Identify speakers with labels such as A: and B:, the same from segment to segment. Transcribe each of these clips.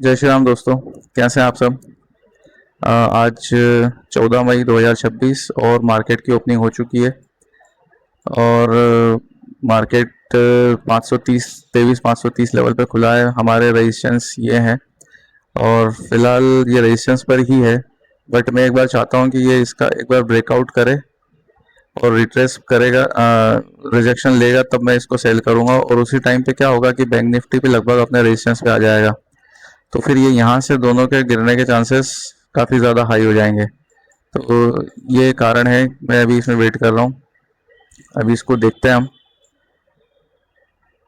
A: जय श्री राम दोस्तों। कैसे हैं आप सब। आज 14 मई 2026 और मार्केट की ओपनिंग हो चुकी है। और मार्केट 530 लेवल पे खुला है। हमारे रेजिस्टेंस ये हैं और फिलहाल ये रेजिस्टेंस पर ही है। बट मैं एक बार चाहता हूँ कि ये इसका एक बार ब्रेकआउट करे और रिट्रेस करेगा, रिजेक्शन लेगा, तब मैं इसको सेल करूँगा। और उसी टाइम पे क्या होगा कि बैंक निफ्टी भी लगभग अपने रेजिस्टेंस पे आ जाएगा, तो फिर ये यहाँ से दोनों के गिरने के चांसेस काफ़ी ज़्यादा हाई हो जाएंगे। तो ये कारण है, मैं अभी इसमें वेट कर रहा हूँ। अभी इसको देखते हैं हम।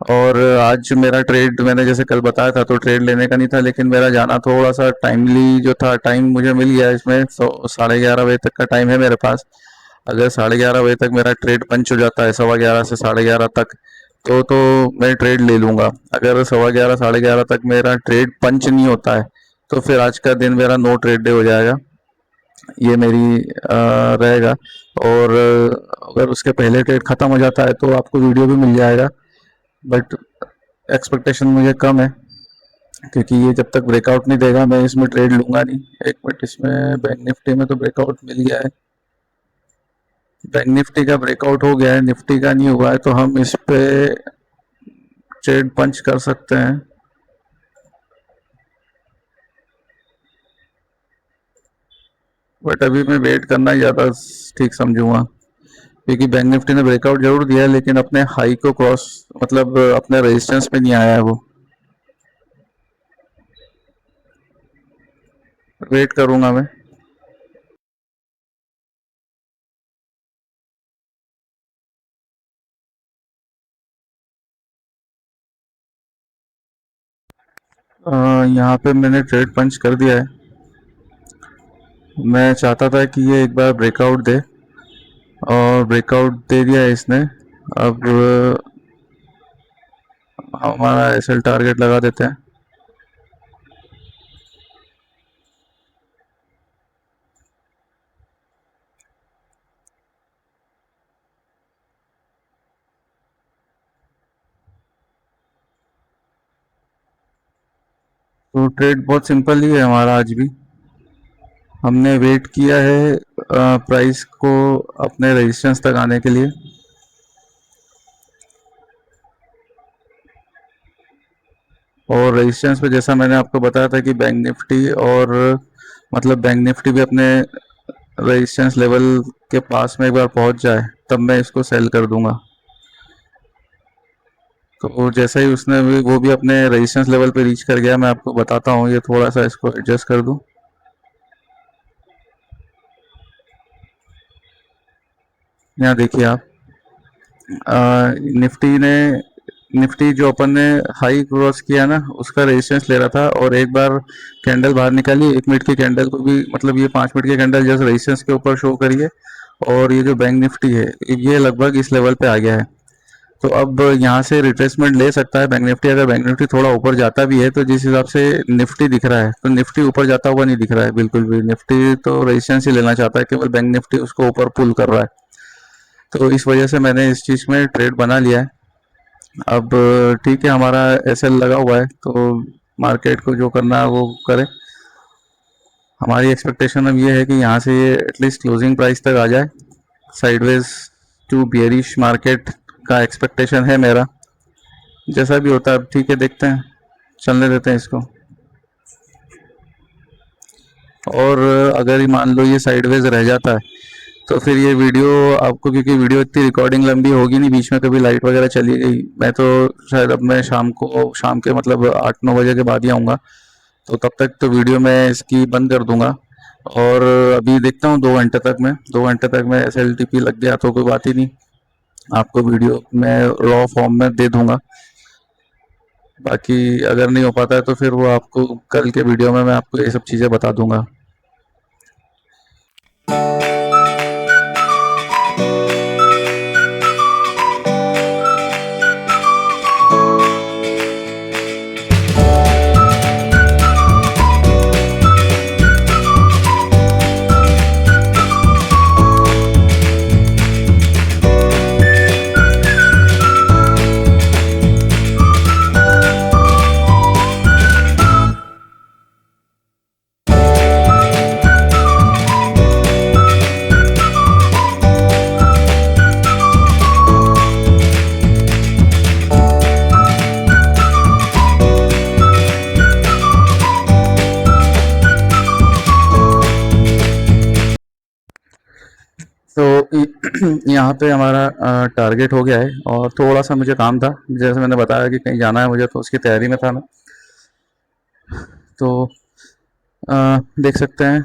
A: और आज मेरा ट्रेड, मैंने जैसे कल बताया था, तो ट्रेड लेने का नहीं था, लेकिन मेरा जाना थोड़ा सा टाइमली जो था, टाइम मुझे मिल गया। इसमें 11:30 बजे तक का टाइम है मेरे पास। अगर 11:30 बजे तक मेरा ट्रेड पंच हो जाता है, 11:15 से 11:30 तक, तो मैं ट्रेड ले लूँगा। अगर 11:15 11:30 तक मेरा ट्रेड पंच नहीं होता है, तो फिर आज का दिन मेरा नो ट्रेड डे हो जाएगा। ये मेरी रहेगा। और अगर उसके पहले ट्रेड ख़त्म हो जाता है तो आपको वीडियो भी मिल जाएगा। बट एक्सपेक्टेशन मुझे कम है, क्योंकि ये जब तक ब्रेकआउट नहीं देगा मैं इसमें ट्रेड लूँगा नहीं। एक मिनट, इसमें बैंक निफ्टी में तो ब्रेकआउट मिल गया है। बैंक निफ्टी का ब्रेकआउट हो गया है, निफ्टी का नहीं हुआ है, तो हम इस पे ट्रेड पंच कर सकते हैं। बट अभी मैं वेट करना ही ज़्यादा ठीक समझूंगा, क्योंकि बैंक निफ्टी ने ब्रेकआउट जरूर दिया है, लेकिन अपने हाई को क्रॉस, मतलब अपने रेजिस्टेंस पे नहीं आया है वो। वेट करूंगा मैं। यहाँ पे मैंने ट्रेड पंच कर दिया है। मैं चाहता था कि ये एक बार ब्रेकआउट दे, और ब्रेकआउट दे दिया है इसने। अब हमारा एसएल टारगेट लगा देते हैं। तो ट्रेड बहुत सिंपल ही है हमारा आज भी। हमने वेट किया है प्राइस को अपने रेजिस्टेंस तक आने के लिए। और रेजिस्टेंस पे जैसा मैंने आपको बताया था कि बैंक निफ्टी, और मतलब बैंक निफ्टी भी अपने रेजिस्टेंस लेवल के पास में एक बार पहुंच जाए, तब मैं इसको सेल कर दूंगा। तो जैसे ही उसने भी, वो भी अपने रेजिस्टेंस लेवल पे रीच कर गया, मैं आपको बताता हूँ। ये थोड़ा सा इसको एडजस्ट कर दूँ। यहाँ देखिए आप, निफ्टी ने, निफ्टी जो अपन ने हाई क्रॉस किया ना, उसका रेजिस्टेंस ले रहा था, और एक बार कैंडल बाहर निकाली, 1 मिनट की कैंडल को भी, मतलब ये 5 मिनट की कैंडल जस्ट रेजिस्टेंस के ऊपर शो करिए। और ये जो बैंक निफ्टी है, ये लगभग इस लेवल पे आ गया है। तो अब यहाँ से रिट्रेसमेंट ले सकता है बैंक निफ्टी। अगर बैंक निफ्टी थोड़ा ऊपर जाता भी है, तो जिस हिसाब से निफ्टी दिख रहा है, तो निफ्टी ऊपर जाता हुआ नहीं दिख रहा है बिल्कुल भी। निफ्टी तो रेजिस्टेंस ही लेना चाहता है, केवल बैंक निफ्टी उसको ऊपर पुल कर रहा है। तो इस वजह से मैंने इस चीज़ में ट्रेड बना लिया है। अब ठीक है, हमारा एसएल लगा हुआ है, तो मार्केट को जो करना है वो करे। हमारी एक्सपेक्टेशन अब ये है कि यहाँ से ये एटलीस्ट क्लोजिंग प्राइस तक आ जाए। साइडवेज टू बियरिश मार्केट का एक्सपेक्टेशन है मेरा। जैसा भी होता है, अब ठीक है, देखते हैं, चलने देते हैं इसको। और अगर ही मान लो ये साइडवेज रह जाता है, तो फिर ये वीडियो आपको, क्योंकि वीडियो इतनी रिकॉर्डिंग लंबी होगी नहीं, बीच में कभी लाइट वगैरह चली गई, मैं तो शायद अब मैं शाम के मतलब 8-9 बजे के बाद ही आऊँगा, तो तब तक तो वीडियो मैं इसकी बंद कर दूंगा। और अभी देखता हूँ 2 घंटे तक मैं, 2 घंटे तक मैं SLTP लग गया तो कोई बात ही नहीं, आपको वीडियो मैं रॉ फॉर्म में दे दूंगा। बाकी अगर नहीं हो पाता है, तो फिर वो आपको कल के वीडियो में मैं आपको ये सब चीज़ें बता दूंगा। यहाँ पे हमारा टारगेट हो गया है और थोड़ा सा मुझे काम था, जैसे मैंने बताया कि कहीं जाना है मुझे, तो उसकी तैयारी में था मैं। तो देख सकते हैं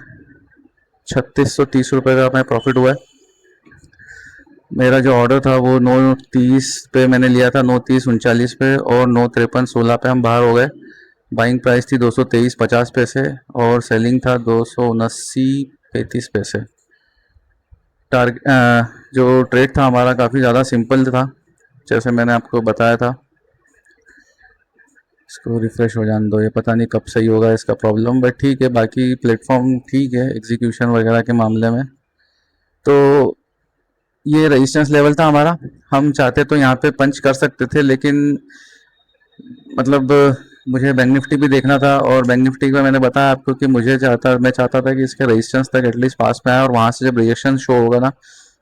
A: 3630 रुपये का मैं प्रॉफिट हुआ है। मेरा जो ऑर्डर था वो 9:30 पे मैंने लिया था, 9:30 39 पे, और 9:53 16 पे हम बाहर हो गए। बाइंग प्राइस थी 223.50 पैसे और सेलिंग था 279.35 पैसे। जो ट्रेड था हमारा काफ़ी ज़्यादा सिंपल था, जैसे मैंने आपको बताया था। इसको रिफ़्रेश हो जाने दो, ये पता नहीं कब सही होगा इसका प्रॉब्लम, बट ठीक है, बाकी प्लेटफॉर्म ठीक है एग्जीक्यूशन वगैरह के मामले में। तो ये रेजिस्टेंस लेवल था हमारा। हम चाहते तो यहाँ पे पंच कर सकते थे, लेकिन मतलब मुझे बैंक निफ्टी भी देखना था, और बैंक निफ्टी का मैंने बताया आपको कि मैं चाहता था कि इसके रेजिस्टेंस तक एटलीस्ट पास में आए, और वहाँ से जब रिजेक्शन शो होगा ना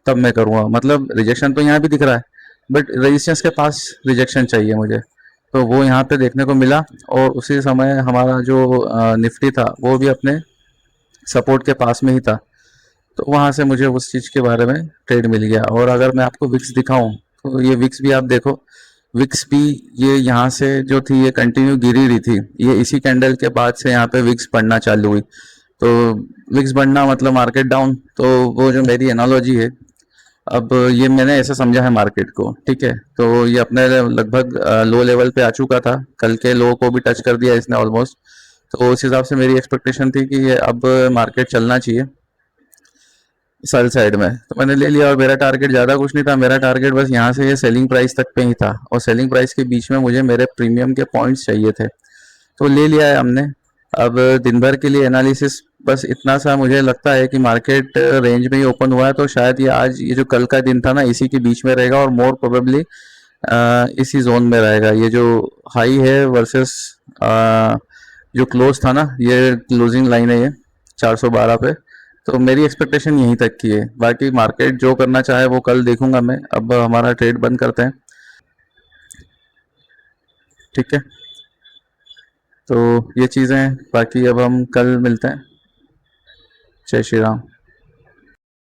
A: तब मैं करूँगा। मतलब रिजेक्शन तो यहाँ भी दिख रहा है, बट रेजिस्टेंस के पास रिजेक्शन चाहिए मुझे। तो वो यहाँ पे देखने को मिला, और उसी समय हमारा जो निफ्टी था वो भी अपने सपोर्ट के पास में ही था। तो वहाँ से मुझे उस चीज़ के बारे में ट्रेड मिल गया। और अगर मैं आपको विक्स दिखाऊं तो ये विक्स भी आप देखो, विक्स भी ये यहाँ से जो थी ये कंटिन्यू गिरी रही थी, ये इसी कैंडल के बाद से यहाँ पे विक्स बढ़ना चालू हुई। तो विक्स बढ़ना मतलब मार्केट डाउन, तो वो जो मेरी एनालॉजी है, अब ये मैंने ऐसे समझा है मार्केट को, ठीक है। तो ये अपने लगभग लो लेवल पे आ चुका था, कल के लो को भी टच कर दिया इसने ऑलमोस्ट। तो उस हिसाब से मेरी एक्सपेक्टेशन थी कि ये अब मार्केट चलना चाहिए सेल साइड में, तो मैंने ले लिया। और मेरा टारगेट ज़्यादा कुछ नहीं था, मेरा टारगेट बस यहाँ से ये सेलिंग प्राइस तक पे ही था, और सेलिंग प्राइस के बीच में मुझे मेरे प्रीमियम के पॉइंट्स चाहिए थे, तो ले लिया है हमने। अब दिन भर के लिए एनालिसिस बस इतना सा मुझे लगता है कि मार्केट रेंज में ही ओपन हुआ है, तो शायद ये आज ये जो कल का दिन था ना इसी के बीच में रहेगा, और मोर प्रोबेबली इसी जोन में रहेगा। ये जो हाई है वर्सेस जो क्लोज था ना, ये क्लोजिंग लाइन है ये 412 पे। तो मेरी एक्सपेक्टेशन यहीं तक की है, बाकी मार्केट जो करना चाहे वो कल देखूंगा मैं। अब हमारा ट्रेड बंद करते हैं, ठीक है। तो ये चीज़ें हैं, बाकी अब हम कल मिलते हैं। जय श्री राम।